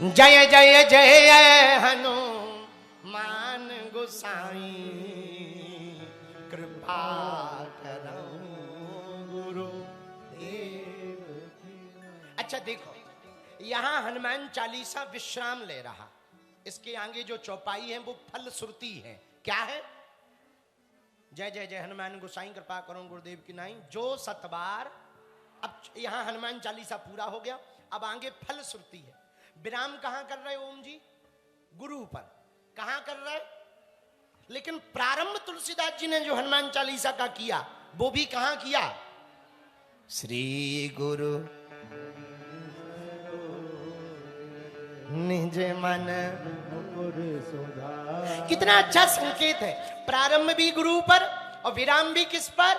जय जय जय हनुमान गोसाई कृपा करो गुरु देव। अच्छा देखो, यहां हनुमान चालीसा विश्राम ले रहा। इसके आगे जो चौपाई है वो फल श्रुति है। क्या है? जय जय जय हनुमान गोसाई कृपा करो गुरुदेव की नाई जो सतबार। अब यहां हनुमान चालीसा पूरा हो गया। अब आगे फल श्रुति है। विराम कहां कर रहे ओम जी? गुरु पर। कहां कर रहे? लेकिन प्रारंभ तुलसीदास जी ने जो हनुमान चालीसा का किया वो भी कहां किया? श्री गुरु निज मन। कितना अच्छा संकेत है। प्रारंभ भी गुरु पर और विराम भी किस पर?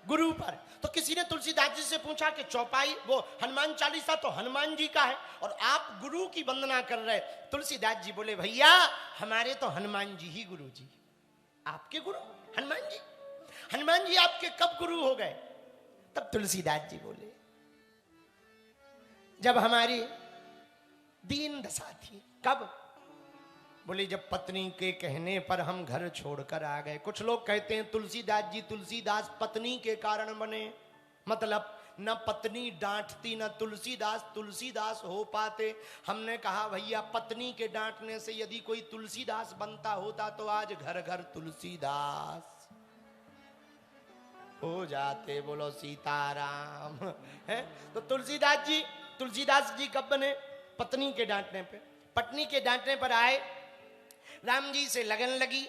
गुरु पर। तो किसी ने तुलसीदास जी से पूछा कि चौपाई वो हनुमान चालीसा तो हनुमान जी का है और आप गुरु की वंदना कर रहे। तुलसीदास जी बोले भैया हमारे तो हनुमान जी ही गुरु जी। आपके गुरु हनुमान जी? हनुमान जी आपके कब गुरु हो गए? तब तुलसीदास जी बोले जब हमारी दीन दशा थी। कब? बोले जब पत्नी के कहने पर हम घर छोड़कर आ गए। कुछ लोग कहते हैं तुलसीदास जी तुलसीदास पत्नी के कारण बने। मतलब न पत्नी डांटती न तुलसीदास तुलसीदास हो पाते। हमने कहा भैया पत्नी के डांटने से यदि कोई तुलसीदास बनता होता तो आज घर घर तुलसीदास हो जाते। बोलो सीताराम है। तो तुलसीदास जी कब बने? पत्नी के डांटने पे। पत्नी के डांटने पर आए। राम जी से लगन लगी।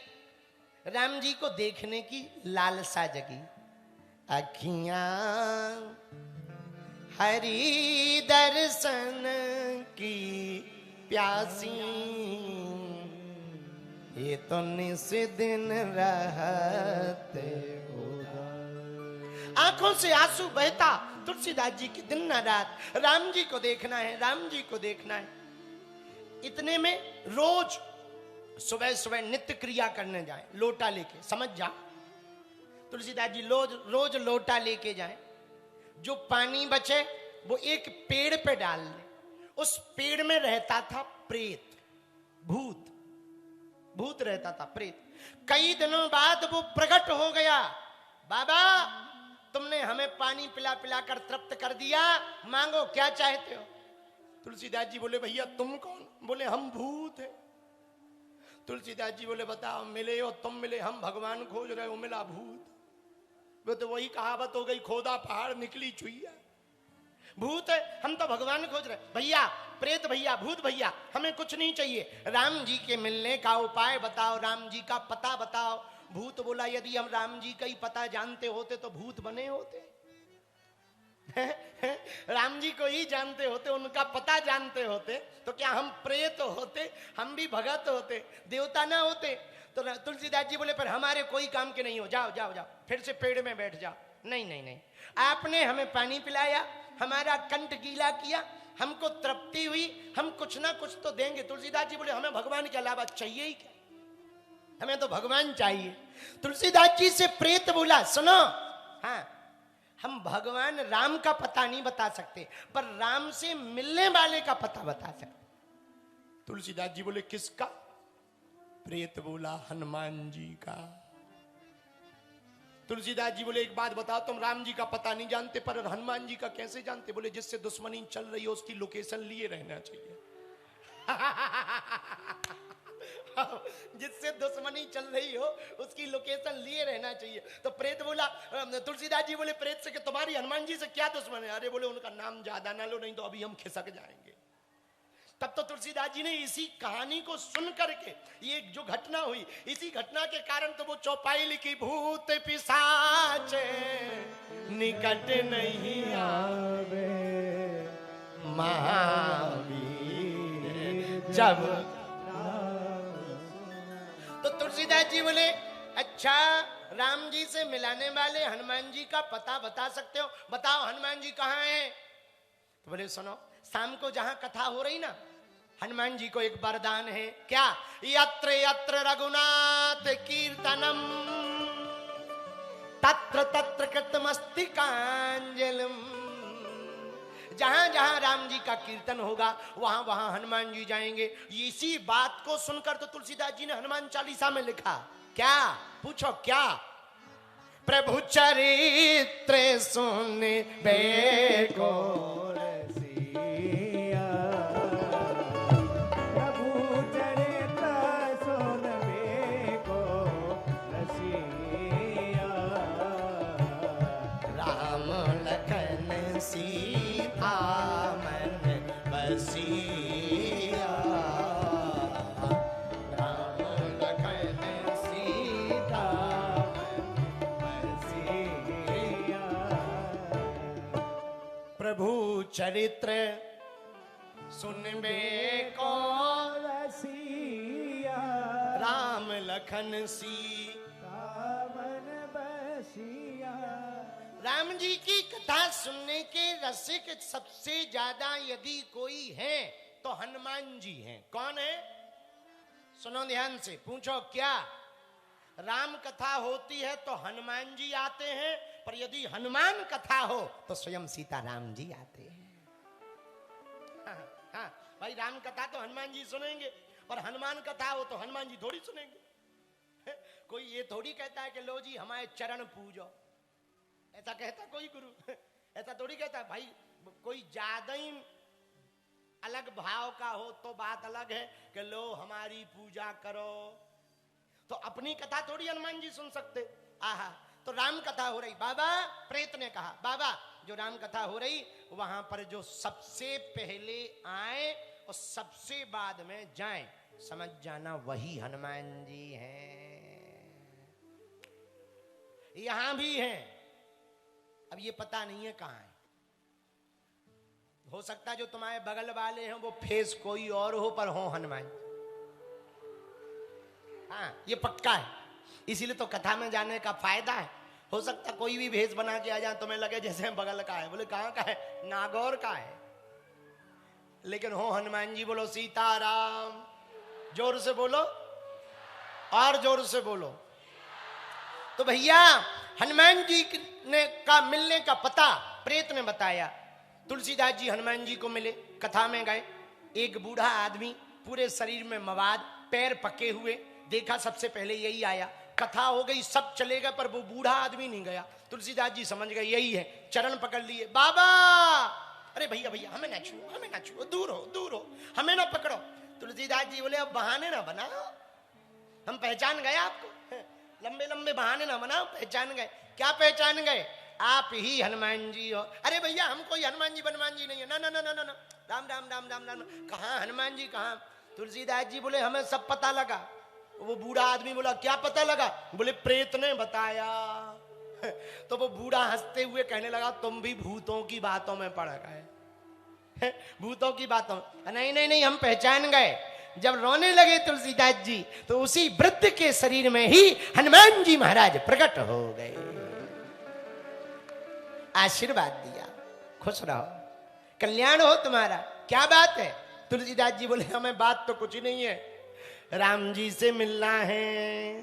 राम जी को देखने की लालसा जगी। अखियां हरि दर्शन की प्यासी ये तो निस दिन रहते होगा। आंखों से आंसू बहता तुलसीदास जी की दिन न रात राम जी को देखना है, राम जी को देखना है। इतने में रोज सुबह सुबह नित्य क्रिया करने जाए लोटा लेके। समझ जा, तुलसीदास जी रोज लोटा लेके जाए। जो पानी बचे वो एक पेड़ पे डाल ले। उस पेड़ में रहता था प्रेत, भूत रहता था, प्रेत। कई दिनों बाद वो प्रकट हो गया। बाबा तुमने हमें पानी पिला पिला कर तृप्त कर दिया, मांगो क्या चाहते हो। तुलसीदास जी बोले भैया तुम कौन? बोले हम भूत हैं। तुलसीदास जी बोले बताओ मिले हो तुम मिले, हम भगवान खोज रहे हो, मिला भूत। वो तो वही कहावत हो गई, खोदा पहाड़ निकली चुईया। भूत है, हम तो भगवान खोज रहे। भैया प्रेत भैया, भूत भैया, हमें कुछ नहीं चाहिए। राम जी के मिलने का उपाय बताओ, राम जी का पता बताओ। भूत बोला यदि हम राम जी का ही पता जानते होते तो भूत बने होते। राम जी को ही जानते होते, उनका पता जानते होते तो क्या हम प्रेत होते? हम भी भगत होते, देवता ना होते। तो तुलसीदास जी बोले पर हमारे कोई काम के नहीं हो, जाओ जाओ जाओ फिर से पेड़ में बैठ जाओ। नहीं नहीं नहीं, आपने हमें पानी पिलाया, हमारा कंठ गीला किया, हमको तृप्ति हुई, हम कुछ ना कुछ तो देंगे। तुलसीदास जी बोले हमें भगवान के अलावा चाहिए ही क्या? हमें तो भगवान चाहिए। तुलसीदास जी से प्रेत बोला सुनो, हाँ हम भगवान राम का पता नहीं बता सकते पर राम से मिलने वाले का पता बता सकते। तुलसीदास जी बोले किसका? प्रेत बोला हनुमान जी का। तुलसीदास जी बोले एक बात बताओ, तुम राम जी का पता नहीं जानते पर हनुमान जी का कैसे जानते? बोले जिससे दुश्मनी चल रही हो उसकी लोकेशन लिए रहना चाहिए। जिससे दुश्मनी चल रही हो उसकी लोकेशन लिए रहना चाहिए। तो प्रेत बोला, तुलसीदास जी बोले प्रेत से कि तुम्हारी हनुमान जी से क्या दुश्मन है? अरे बोले उनका नाम ज्यादा ना लो नहीं तो अभी हम खिसक जाएंगे। तब तो तुलसीदास जी ने इसी कहानी को सुन करके, ये जो घटना हुई इसी घटना के कारण तो वो चौपाई लिखी, भूत पिशाच निकट नहीं आवे महावीर जब। तो तुलसीदास जी बोले अच्छा राम जी से मिलाने वाले हनुमान जी का पता बता सकते हो? बताओ हनुमान जी कहाँ हैं? तो बोले सुनो, शाम को जहां कथा हो रही ना, हनुमान जी को एक वरदान है। क्या? यत्र यत्र रघुनाथ कीर्तनम तत्र तत्र कृतमस्ति कांजलिम जहां जहां राम जी का कीर्तन होगा वहां वहां हनुमान जी जाएंगे। इसी बात को सुनकर तो तुलसीदास जी ने हनुमान चालीसा में लिखा, क्या पूछो क्या? प्रभु चरित्र सुन बेको रसिया, प्रभु चरित्र सुन बेको रसिया, राम लखन सीता मन बसिया, राम लखन सीता प्रभु चरित्र सुनबे को रसिया, राम लखन सीता मन बसिया। राम जी की कथा सुनने के रसिक सबसे ज्यादा यदि कोई है तो हनुमान जी हैं। कौन है? सुनो ध्यान से, पूछो क्या? राम कथा होती है तो हनुमान जी आते हैं, पर यदि हनुमान कथा हो तो स्वयं सीताराम जी आते हैं। हाँ, भाई राम कथा तो हनुमान जी सुनेंगे और हनुमान कथा हो तो हनुमान जी थोड़ी सुनेंगे। कोई ये थोड़ी कहता है कि लो जी हमारे चरण पूजो, ऐसा कहता कोई गुरु? ऐसा थोड़ी कहता भाई। कोई ज्यादा ही अलग भाव का हो तो बात अलग है कि लो हमारी पूजा करो, तो अपनी कथा थोड़ी हनुमान जी सुन सकते। आहा, तो राम कथा हो रही, बाबा प्रेत ने कहा बाबा जो राम कथा हो रही वहां पर जो सबसे पहले आए और सबसे बाद में जाएं, समझ जाना वही हनुमान जी हैं। यहां भी हैं, अब ये पता नहीं है कहां है। हो सकता है जो तुम्हारे बगल वाले हैं वो फेस कोई और हो पर हो हनुमान। हाँ, ये पक्का है, इसीलिए तो कथा में जाने का फायदा है। हो सकता है कोई भी भेष बना के आ जाए, तुम्हें लगे जैसे बगल का है। बोले कहाँ का है? नागौर का है, लेकिन हो हनुमान जी। बोलो सीताराम, जोर से बोलो और जोर से बोलो। तो भैया हनुमान जी ने का मिलने का पता प्रेत ने बताया। तुलसीदास जी हनुमान जी को मिले, कथा में गए। एक बूढ़ा आदमी पूरे शरीर में मवाद, पैर पके हुए, देखा सबसे पहले यही आया। कथा हो गई, सब चले गए, पर वो बूढ़ा आदमी नहीं गया। तुलसीदास जी समझ गए यही है, चरण पकड़ लिए। बाबा, अरे भैया भैया हमें ना छुओ, हमें ना छुओ, दूर हो दूर हो, हमें ना पकड़ो। तुलसीदास जी बोले अब बहाने ना बनाओ, हम पहचान गए आपको, लंबे लंबे बहाने ना बनाओ, पहचान गए। क्या पहचान गए? आप ही हनुमान जी हो। अरे भैया हम कोई हनुमान जी बनमान जी नहीं है, ना ना ना ना ना, राम राम राम राम राम। कहाँ हनुमान जी कहाँ? तुलसीदास जी बोले हमें सब पता लगा। वो बूढ़ा आदमी बोला क्या पता लगा? बोले प्रेत ने बताया। तो वो बूढ़ा हंसते हुए कहने लगा तुम भी भूतों की बातों में पड़ गए, भूतों की बातों। नहीं नहीं नहीं, हम पहचान गए। जब रोने लगे तुलसीदास जी तो उसी वृद्ध के शरीर में ही हनुमान जी महाराज प्रकट हो गए, आशीर्वाद दिया, खुश रहो, कल्याण हो तुम्हारा। क्या बात है? तुलसीदास जी बोले हमें बात तो कुछ ही नहीं है, राम जी से मिलना है।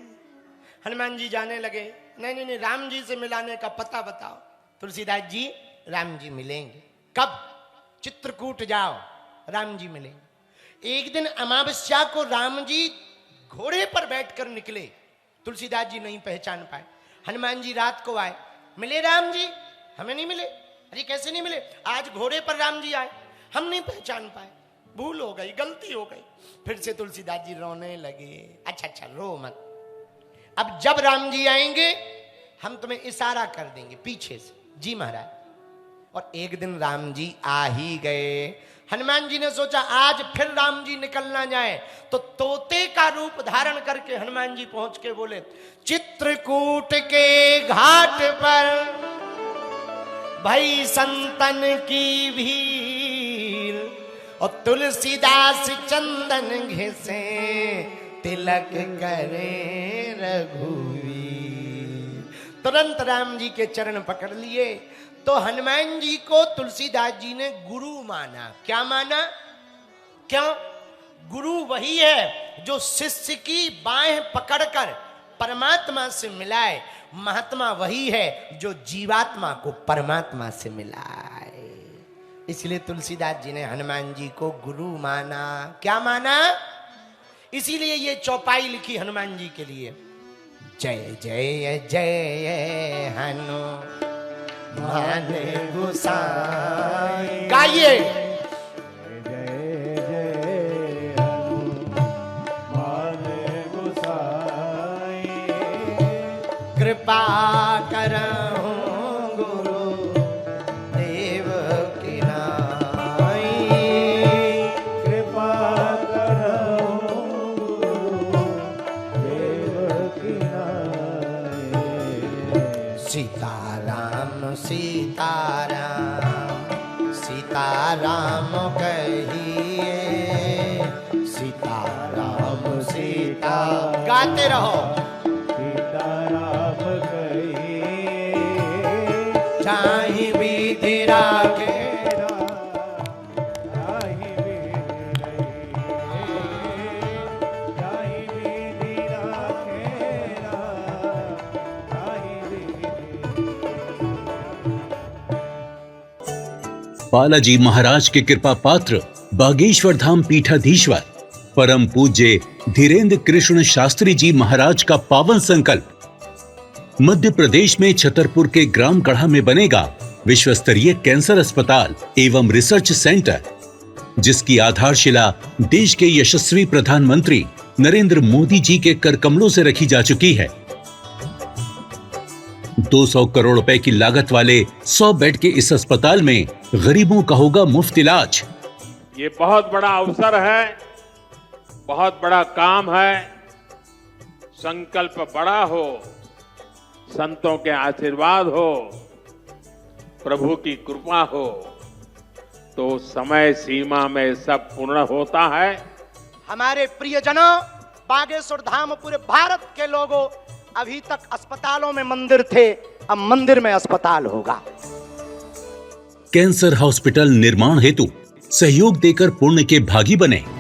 हनुमान जी जाने लगे, नहीं नहीं नहीं, राम जी से मिलाने का पता बताओ। तुलसीदास जी राम जी मिलेंगे। कब? चित्रकूट जाओ, राम जी मिलेंगे। एक दिन अमावस्या को राम जी घोड़े पर बैठकर निकले। तुलसीदास जी नहीं पहचान पाए। हनुमान जी रात को आए, मिले राम जी? हमें नहीं मिले। अरे कैसे नहीं मिले? आज घोड़े पर राम जी आए, हम नहीं पहचान पाए, भूल हो गई, गलती हो गई। फिर से तुलसीदास जी रोने लगे। अच्छा अच्छा रो मत, अब जब राम जी आएंगे हम तुम्हें इशारा कर देंगे पीछे से। जी महाराज। और एक दिन राम जी आ ही गए। हनुमान जी ने सोचा आज फिर राम जी निकल ना जाए, तो तोते का रूप धारण करके हनुमान जी पहुंच के बोले चित्रकूट के घाट पर भई संतन की भीड़, और तुलसीदास चंदन घिसे तिलक करे रघुवीर। तुरंत राम जी के चरण पकड़ लिए। तो हनुमान जी को तुलसीदास जी ने गुरु माना। क्या माना? क्यों? गुरु वही है जो शिष्य की बाहें पकड़कर परमात्मा से मिलाए। महात्मा वही है जो जीवात्मा को परमात्मा से मिलाए। इसलिए तुलसीदास जी ने हनुमान जी को गुरु माना। क्या माना? इसीलिए ये चौपाई लिखी हनुमान जी के लिए। जय जय जय हनुमान गोसाई। गाइए। जय जय हनुमान गोसाई। कृपा करहु गुरु देव की नाई। कृपा करहु गुरु देव की नाई। सीताराम सीताराम सीताराम कहिए। सीताराम सीता। गाते रहो। सीताराम कहिए। चाहि विधि राखे। जाहि विधि जाहि विधि राखेरा। जाहि विधि। बालाजी महाराज के कृपा पात्र बागेश्वर धाम पीठाधीश्वर परम पूज्य धीरेन्द्र कृष्ण शास्त्री जी महाराज का पावन संकल्प। मध्य प्रदेश में छतरपुर के ग्राम गढ़ा में बनेगा विश्व स्तरीय कैंसर अस्पताल एवं रिसर्च सेंटर, जिसकी आधारशिला देश के यशस्वी प्रधानमंत्री नरेंद्र मोदी जी के कर कमलों से रखी जा चुकी है। 200 करोड़ रुपए की लागत वाले 100 बेड के इस अस्पताल में गरीबों का होगा मुफ्त इलाज। ये बहुत बड़ा अवसर है, बहुत बड़ा काम है। संकल्प बड़ा हो, संतों के आशीर्वाद हो, प्रभु की कृपा हो, तो समय सीमा में सब पूर्ण होता है। हमारे प्रियजनों, बागेश्वर धाम पूरे भारत के लोगों, अभी तक अस्पतालों में मंदिर थे, अब मंदिर में अस्पताल होगा। कैंसर हॉस्पिटल निर्माण हेतु सहयोग देकर पुण्य के भागी बने।